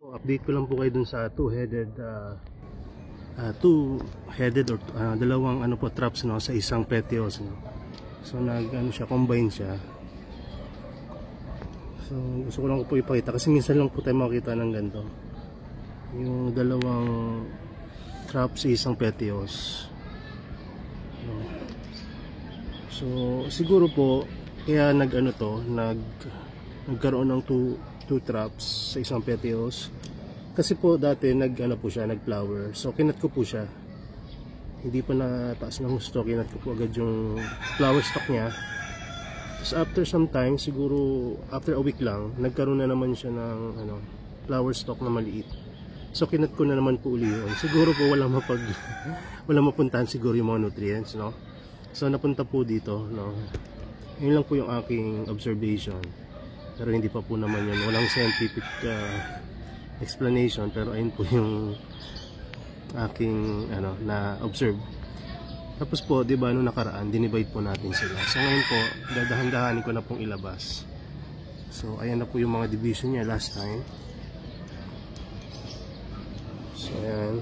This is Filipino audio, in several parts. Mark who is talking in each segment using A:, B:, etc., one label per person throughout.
A: Update ko lang po kayo dun sa two-headed or dalawang traps no sa isang Petios no. So siya, combine siya. So gusto ko lang po ipakita kasi minsan lang po tayo makita ng ganito. Yung dalawang traps sa isang Petios. No. So siguro po kaya nagkaroon ng two traps sa isang Petios kasi po dati nag-flower, so kinat ko po siya, hindi pa nataas ng gusto, kinat ko po agad yung flower stock niya. Tapos after some time, siguro after a week lang, nagkaroon na naman siya ng flower stock na maliit, so kinat ko na naman po uli yun. Siguro po walang mapuntahan siguro yung mga nutrients, no? So napunta po dito, no? Yun lang po yung aking observation. Pero hindi pa po naman yan, walang scientific explanation, pero ayun po yung aking na-observe. Tapos po, di ba, nung nakaraan, dinivide po natin sila. So ngayon po, dadahan-dahanin ko na pong ilabas. So ayan na po yung mga division niya last time. So ayan.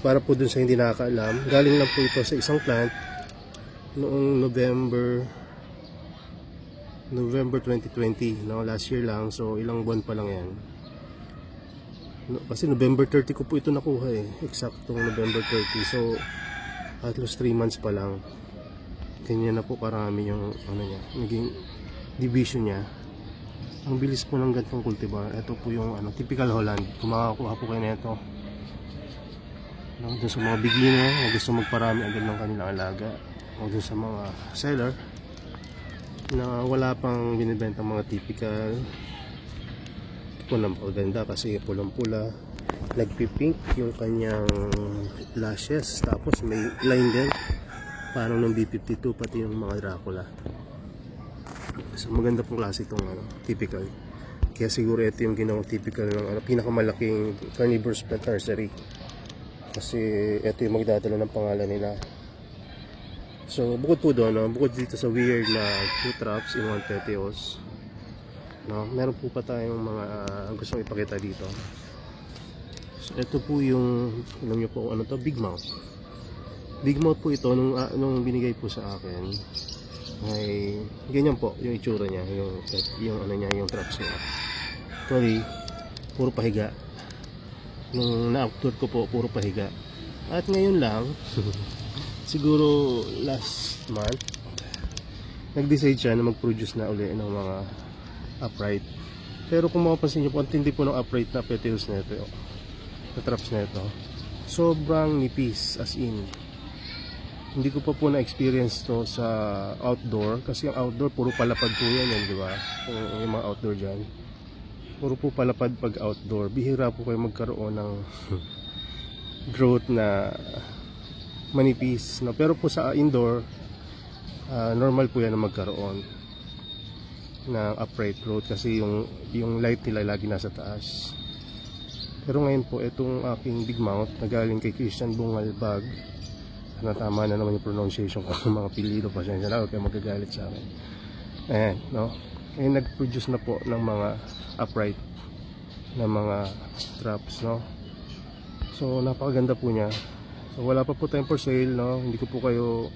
A: Para po dun sa hindi nakakaalam, galing lang po ito sa isang plant noong November 2020, no? Last year lang, so ilang buwan pa lang yan. Kasi November 30 ko po ito nakuha eksaktong November 30, so at least 3 months pa lang. Ganyan na po karami yung niya, naging division niya. Ang bilis po ng gantong cultivar. Ito po yung typical Holland. Kung makakuha po kayo na ito, dun sa mga beginner na gusto magparami agad ng kanilang alaga, o dun sa mga seller na wala pang binibenta mga typical. Ito po napakaganda kasi pulang-pula, nagpipink yung kanyang lashes, tapos may line din parang ng B52, pati yung mga Dracula. So maganda pong klase itong typical, kaya siguro ito yung ginawang typical ng pinakamalaking carnivorous plant nursery, kasi ito yung magdadala ng pangalan nila. So bukod po doon, bukod dito sa weird na two traps in one Petios, no, meron po pa tayong mga gusto ipakita dito. So ito po yung, alam nyo po to, big mouth. Big mouth po ito nung binigay po sa akin, ay ganyan po yung itsura niya, yung traps niya. Actually, puro pahiga. Nung na-outdoor ko po, puro pahiga. At ngayon lang siguro last month, nag-decide siya na mag-produce na uli ng mga upright. Pero kung mapapansin nyo po, ang tindi po ng upright na petals na ito, na traps na ito, sobrang nipis, as in. Hindi ko pa po na-experience to sa outdoor, kasi ang outdoor puro palapad po yan, di ba? Yung mga outdoor dyan, puro po palapad pag outdoor. Bihira po kayo magkaroon ng growth na manipis, no? Pero po sa indoor, normal po yan na magkaroon ng upright growth kasi yung light nila lagi nasa taas. Pero ngayon po, itong aking big mouth na galing kay Christian Bungal Bag, tama na naman yung pronunciation ko ng mga pilido, pasensya na, okay, magagalit sa akin. Ayan, no? Ngayon nag-produce na po ng mga upright na mga traps, no? So napakaganda po niya. So wala pa po tayong for sale, no? Hindi ko po kayo,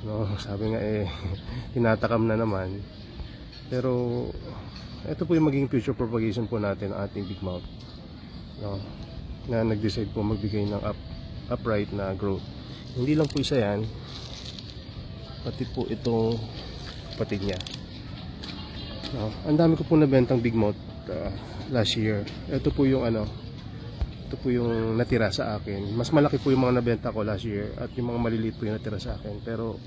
A: no, sabi nga tinatakam na naman. Pero ito po yung magiging future propagation po natin ng ating big mouth, no? Na nag-decide po magbigay ng upright na growth. Hindi lang po isa yan, pati po itong kapatid niya, no? Ang dami ko po nabentang big mouth last year. Ito po yung ito po yung natira sa akin. Mas malaki po yung mga nabenta ko last year, at yung mga maliliit po yung natira sa akin. Pero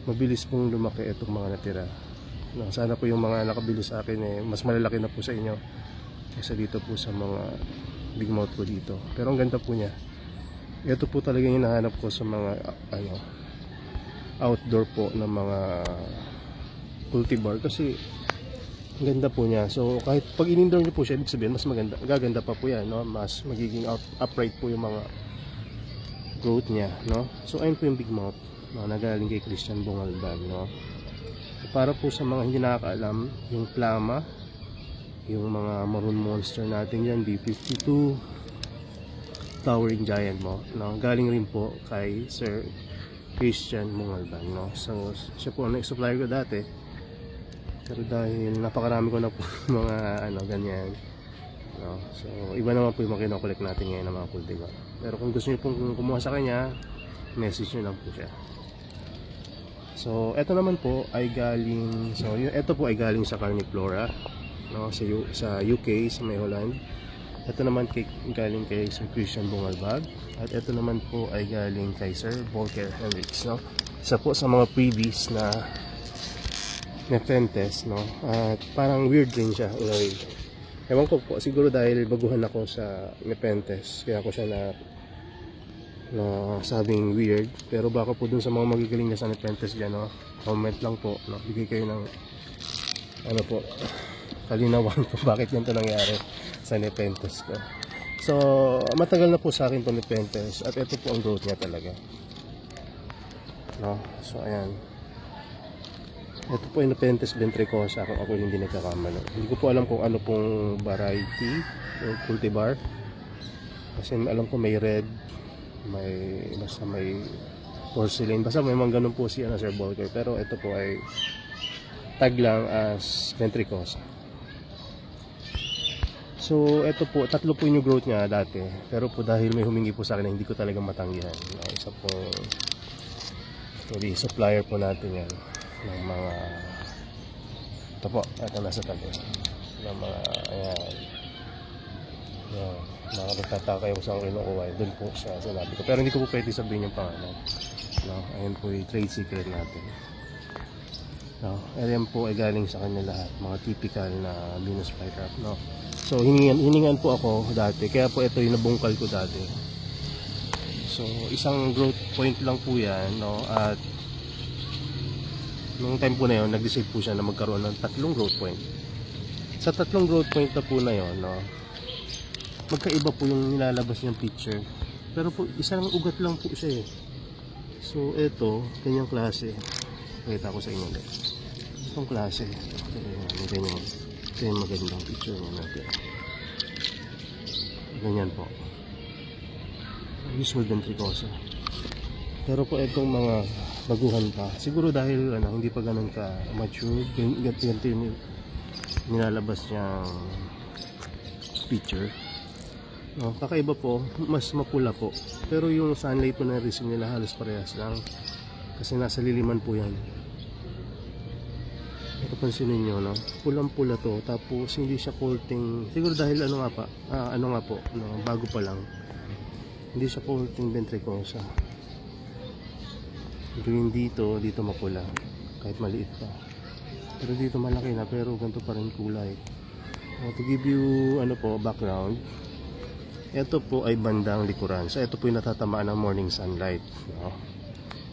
A: mabilis pong lumaki itong mga natira, no? Sana po yung mga nakabili sa akin mas malalaki na po sa inyo kaysa dito po sa mga big mouth ko dito. Pero ang ganda po niya. Ito po talaga yung hinahanap ko sa mga outdoor po na mga cultivar, kasi ganda po niya. So kahit pag in-indoor niyo po siya, ibig sabihin mas maganda, gaganda pa po yan, no? Mas magiging upright po yung mga growth niya, no? So ayun po yung big mouth, no, na galing kay Christian Bungal Bag, no? Para po sa mga hindi nakakaalam, yung plama yung mga maroon monster natin yan, B52, towering giant mo, no? Galing rin po kay Sir Christian Mongalban, no? So siya po ang supplier ko dati, pero dahil napakarami ko na po mga ano ganyan, no? So iba naman po yung mga kinokolek natin ngayon ng mga cultivar. Pero kung gusto niyo pong kumuha sa kanya, message niyo lang po siya. So ito naman po ay galing, ito po ay galing sa Carniflora, no? Sa UK, sa May Holland. Ito naman galing kay Sir Christian Bungalbag. At ito naman po ay galing kay Sir Volker Henriks, no? Isa po sa mga previous na Nepenthes, no? At parang weird rin siya, ewan ko po, siguro dahil baguhan ako sa Nepenthes, kaya ako siya na sabing weird. Pero baka po dun sa mga magagaling na sa Nepenthes dyan, no? Comment lang po, no? Bigay kayo ng ano po, kalinawan po bakit ganito nangyari sa Nepenthes ko. So matagal na po sa akin itong Nepenthes, at ito po ang growth niya talaga, no? So ayan, ito po yung Nepenthes ventricosa kung ako hindi nagkakamali. Hindi ko po alam kung ano pong variety o cultivar, kasi alam ko may red, basta may porcelain, basta may mga ganun po siya na Sir Volker. Pero ito po ay tag lang as ventricosa. So ito po, tatlo po yung growth niya dati, pero po dahil may humingi po sa akin na hindi ko talaga matanggihan, isa po supplier po natin yan ng mga, ito po, ito nasa tabi ng mga, ayan, mga nagtataka yung saan kinukuha, doon po siya sinabi ko, pero hindi ko po pwede sabihin yung pangalan, no? Ayan po yung trade secret natin, no? Ayan po ay galing sa kanya lahat, mga typical na Venus flytrap, no? So hiningan po ako dati, kaya po ito yung nabungkal ko dati. So isang growth point lang po yan, no? At nung time po na yun, nag-decide po siya na magkaroon ng 3 growth point. Sa 3 growth point na po na yun, no, magkaiba po yung nilalabas niyang picture, pero po isang ugat lang po siya eh. So ito, ganyang klase, pakita ko sa inyo ulit itong klase, ganyan. Ito yung magandang picture niya natin. Ganyan po, usual ventricosa. Pero po itong mga baguhan pa, siguro dahil hindi pa ganun ka mature, ganito yung nilalabas niyang picture, no? Kakaiba po, mas mapula po, pero yung sunlight po na receive nila halos parehas lang, kasi nasa liliman po yan. Pansinin nyo, no? Pulang pula to, tapos hindi siya coating, siguro dahil bago pa lang, hindi siya coating ventricosa. Green dito mapula, kahit maliit pa, pero dito malaki na, pero ganito pa rin kulay. To give you background, ito po ay bandang likuran, so ito po yung natatamaan ng morning sunlight, no?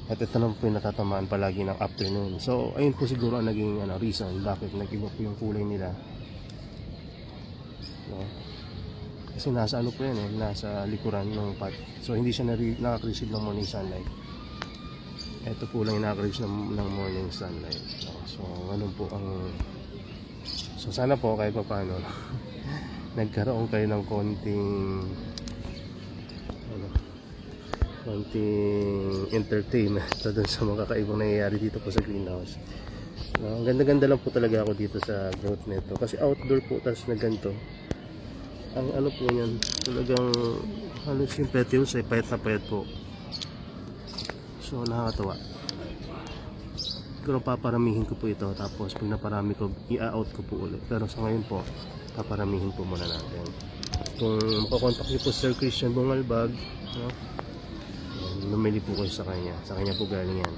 A: At ito naman po yung natatamaan palagi ng afternoon. So ayun po siguro ang naging reason bakit nag-iba po yung kulay nila, no? Kasi nasa po yan nasa likuran ng pot, so hindi siya nakaka-receive ng morning sunlight. Ito po lang yung nakaka-receive ng morning sunlight, no? So ganun po ang, so sana po kahit pa paano nagkaroon kayo ng konting entertainment doon sa mga kakaibang nangyayari dito po sa greenhouse. Ang ganda-ganda lang po talaga ako dito sa growth nito, kasi outdoor po, tapos na ganito. Ang po yan, talagang halos yung petals ay payat na payat po. So nakakatawa. Pero paparamihin ko po ito, tapos pag naparami ko, i-out ko po ulit. Pero sa ngayon po, paparamihin po muna natin. Kung makakontak niyo po Sir Christian Bungalbag, no? Lumili po kayo sa kanya po galing yan.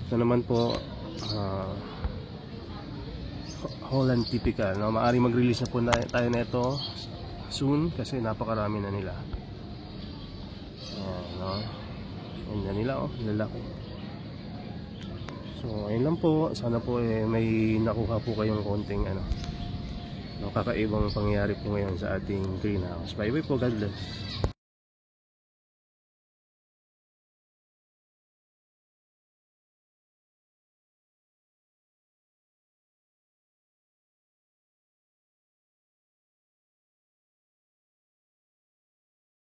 A: Ito naman po, Holland typical, no? Maaari mag-release na po tayo na ito soon, kasi napakarami na nila. Ayan, no? Ayan na nila, lalaki. So ayun lang po, sana po may nakuha po kayong konting kakaibang pangyayari po ngayon sa ating greenhouse. Bye bye po, God bless.